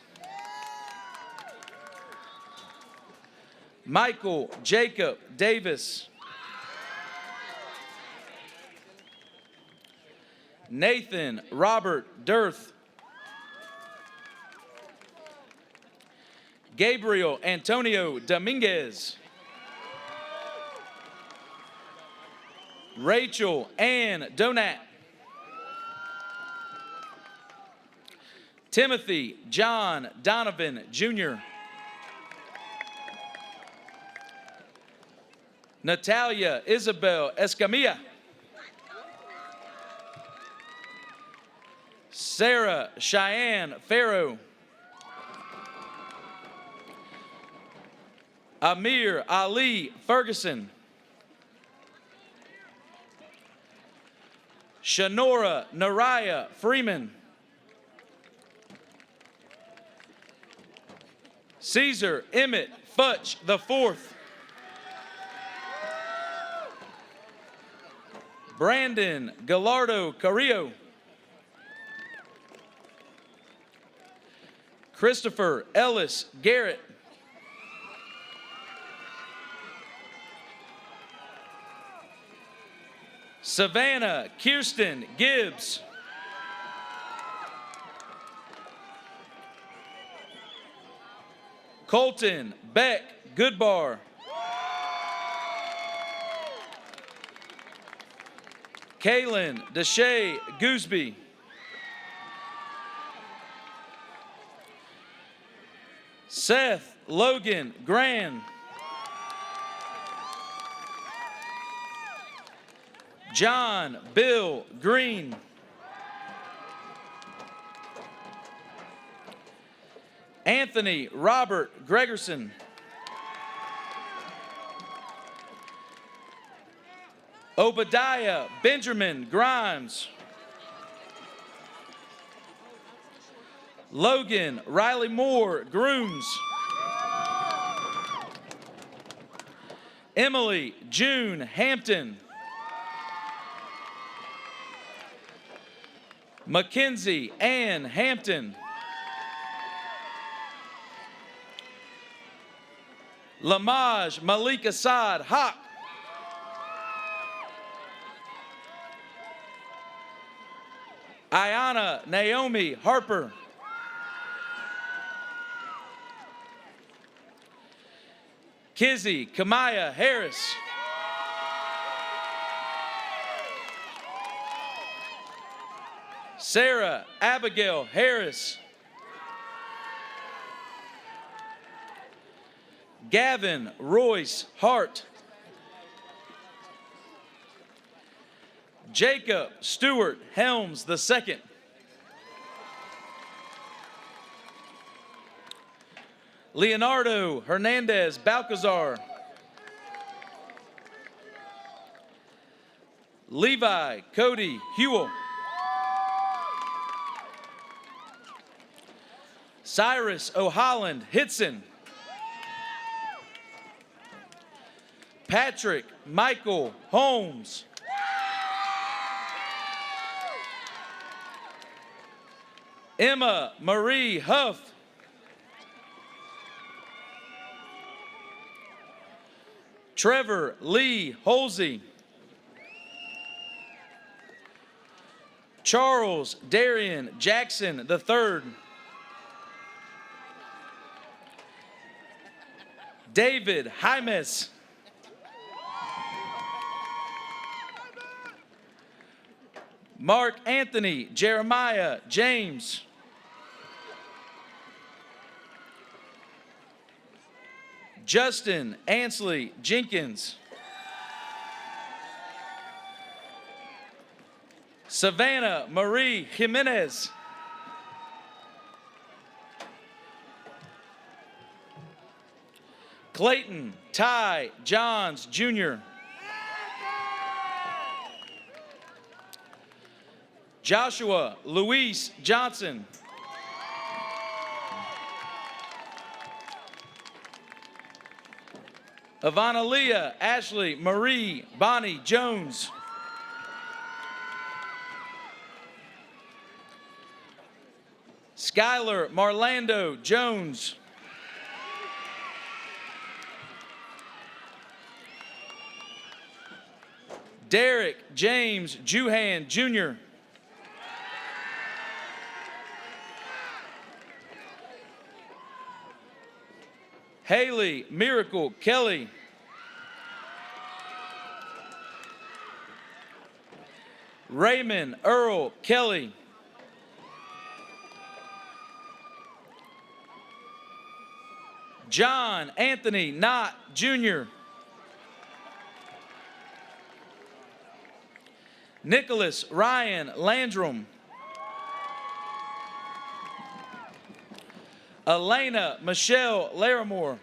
Michael Jacob Davis. Nathan Robert Dirth. Gabriel Antonio Dominguez. Rachel Ann Donat. Timothy John Donovan, Jr. Natalia Isabel Escamilla. Sarah Cheyenne Farrow. Amir Ali Ferguson. Shanora Naraya Freeman. Caesar Emmett Futch IV. Brandon Gallardo Carrillo. Christopher Ellis Garrett. Savannah Kirsten Gibbs. Colton Beck Goodbar. Kaylin Deshay Gooseby. Seth Logan Gran. John Bill Green. Anthony Robert Gregerson. Obadiah Benjamin Grimes. Logan Riley Moore Grooms. Emily June Hampton. Mackenzie Ann Hampton. Lamaj Malik Assad Hawk. Ayana Naomi Harper. Kizzy Kamaya Harris. Sarah Abigail Harris. Gavin Royce Hart. Jacob Stewart Helms II. Leonardo Hernandez Balcazar. Levi Cody Hewell. Cyrus O'Holland Hitson. Patrick Michael Holmes. Emma Marie Huff. Trevor Lee Holsey. Charles Darian Jackson III. David Jaimes. Mark Anthony Jeremiah James. Justin Ansley Jenkins. Savannah Marie Jimenez. Clayton Ty Johns Jr. Joshua Luis Johnson. Ivana Ashley Marie Bonnie Jones. Skylar Marlando Jones. Derek James Juhan Jr. Haley Miracle Kelly. Raymond Earl Kelly. John Anthony Knott Jr. Nicholas Ryan Landrum. Elena Michelle Larimore.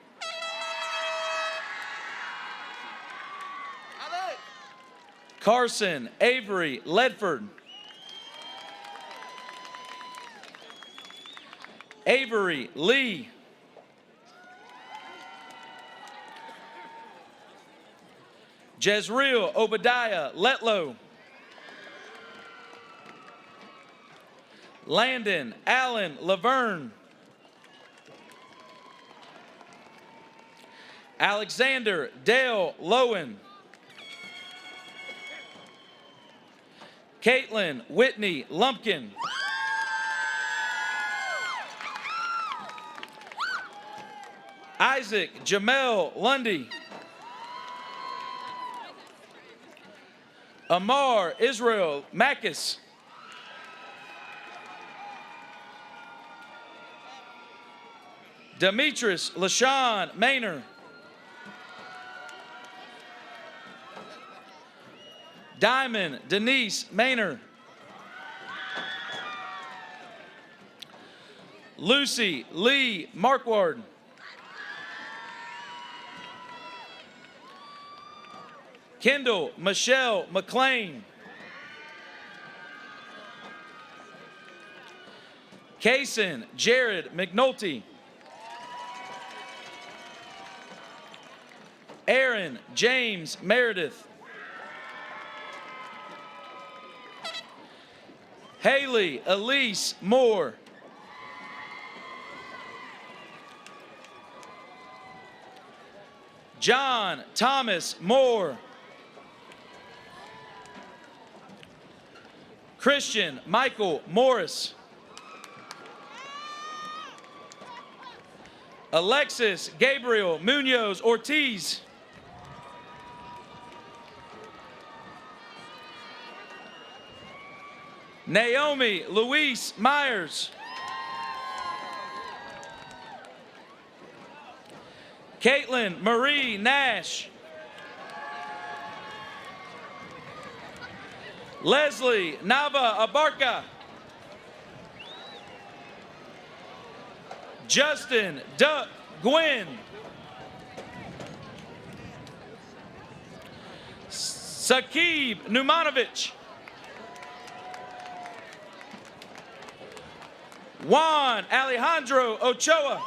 Carson Avery Ledford. Avery Lee. Jezreel Obadiah Letlow. Landon Allen Laverne. Alexander Dale Lowen. Caitlin Whitney Lumpkin. Isaac Jamel Lundy. Amar Israel Mackis. Demetrius LaShawn Maynor. Diamond Denise Maynor. Lucy Lee Markward. Kendall Michelle McLean. Kaysen Jared McNulty. Aaron James Meredith. Haley Elise Moore. John Thomas Moore. Christian Michael Morris. Alexis Gabriel Munoz Ortiz. Naomi Louise Myers. Caitlin Marie Nash. Leslie Nava Abarca. Justin Duck Gwynn. Sakib Numanovich. Juan Alejandro Ochoa.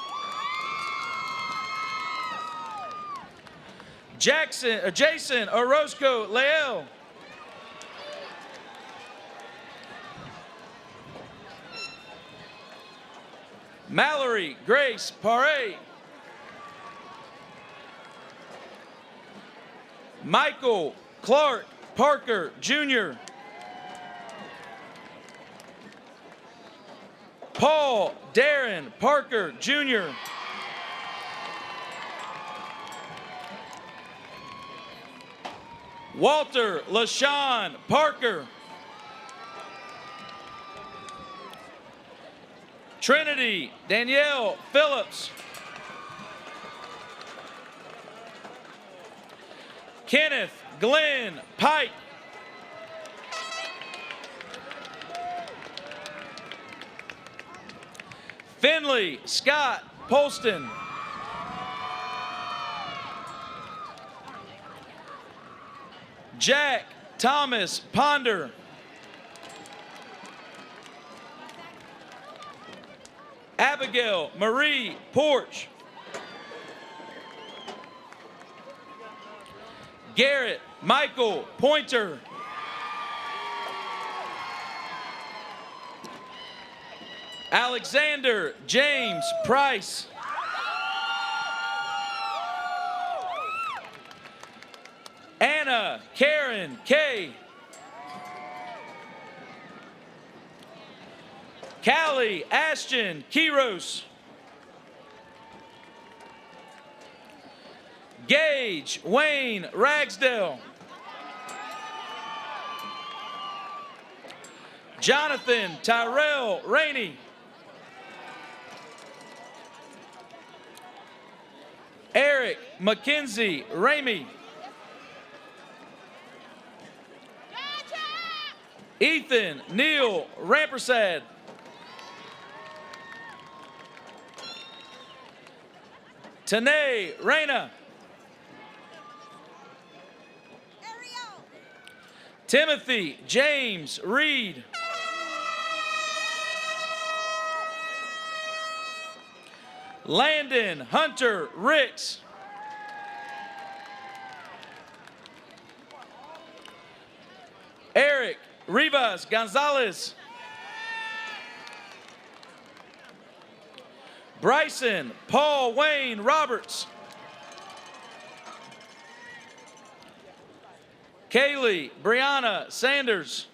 Jason Orozco Leal. Mallory Grace Paré. Michael Clark Parker Jr. Paul Darren Parker Jr. Walter LaShawn Parker. Trinity Danielle Phillips. Kenneth Glenn Pike. Finley Scott Polston. Jack Thomas Ponder. Abigail Marie Porch. Garrett Michael Pointer. Alexander James Price. Anna Karen Kay. Callie Ashton Kiros. Gage Wayne Ragsdale. Jonathan Tyrell Rainey. Eric Mackenzie Ramey. Ethan Neal Rampersad. Tanae Reyna. Timothy James Reed. Landon Hunter Ricks. Eric Rivas Gonzalez. Bryson Paul Wayne Roberts. Kaylee Brianna Sanders.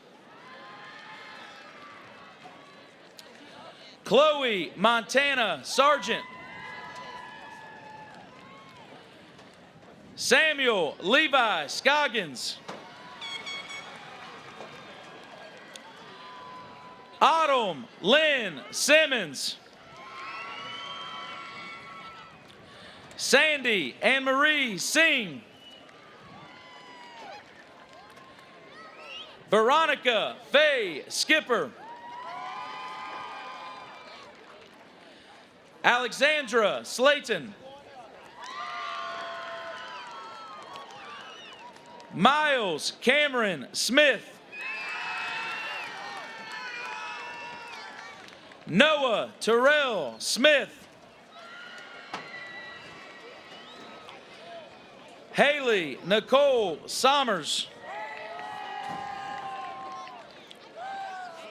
Chloe Montana Sargent. Samuel Levi Scoggins. Autumn Lynn Simmons. Sandy Anne Marie Singh. Veronica Faye Skipper. Alexandra Slayton. Miles Cameron Smith. Noah Terrell Smith. Haley Nicole Sommers.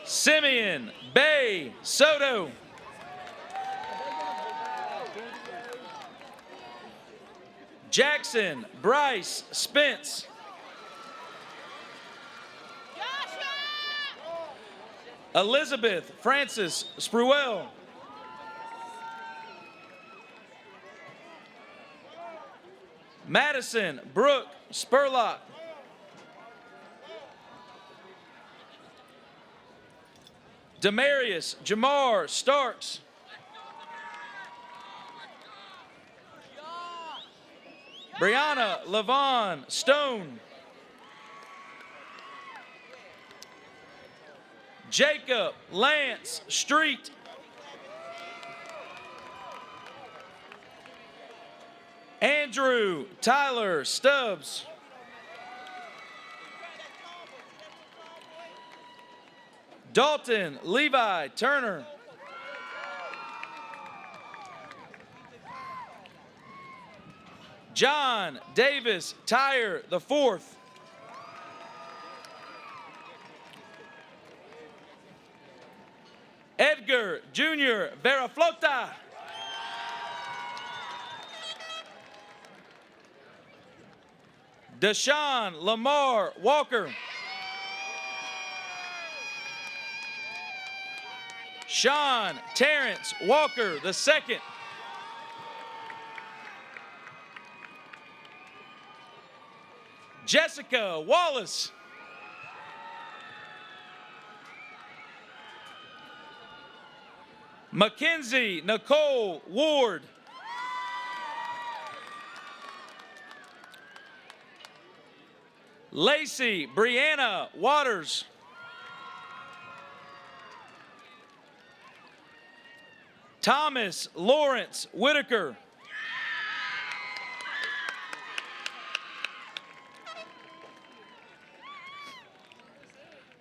Simeon Bay Soto. Jackson Bryce Spence. Elizabeth Francis Spruell. Madison Brooke Spurlock. Demarius Jamar Starks. Brianna Levon Stone. Jacob Lance Street. Andrew Tyler Stubbs. Dalton Levi Turner. John Davis Tyre the fourth. Edgar Jr. Veraflota. Deshaun Lamar Walker. Sean Terrence Walker the second. Jessica Wallace. Mackenzie Nicole Ward. Lacey Brianna Waters. Thomas Lawrence Whitaker.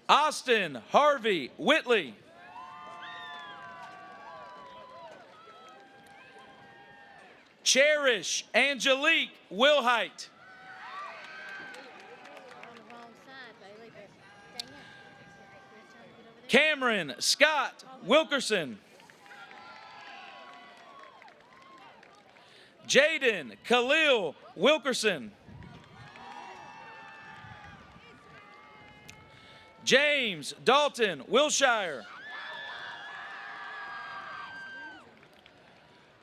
Austin Harvey Whitley. Cherish Angelique Wilhite. Cameron Scott Wilkerson. Jaden Khalil Wilkerson. James Dalton Wilshire.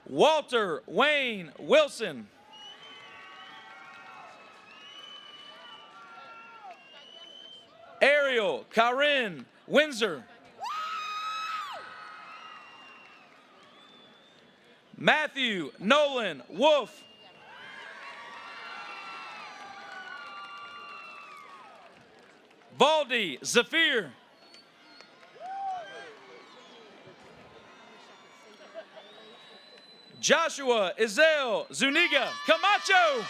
Walter Wayne Wilson. Ariel Karen Windsor. Matthew Nolan Wolf. Valdi Zafir. Joshua Izel Zuniga Camacho.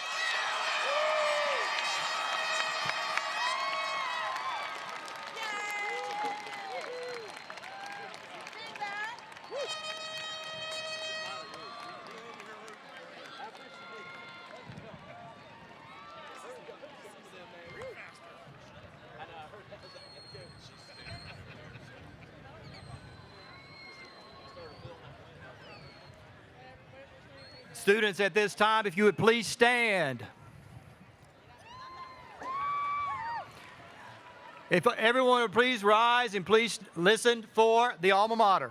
Students, at this time, if you would please stand. If everyone would please rise and please listen for the alma mater.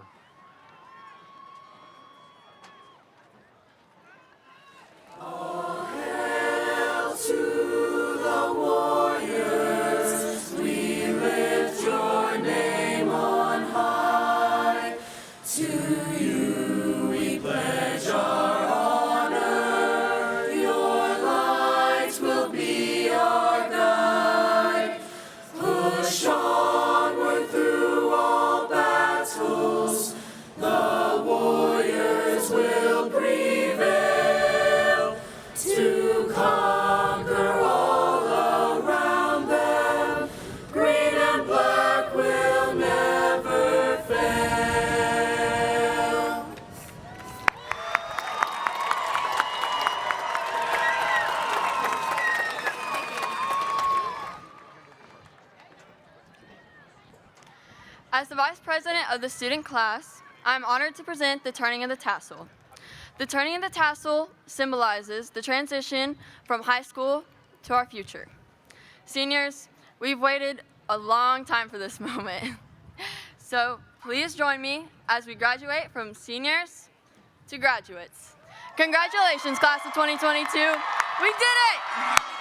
As the Vice President of the student class, I'm honored to present the turning of the tassel. The turning of the tassel symbolizes the transition from high school to our future. Seniors, we've waited a long time for this moment. So please join me as we graduate from seniors to graduates. Congratulations, class of 2022. We did it!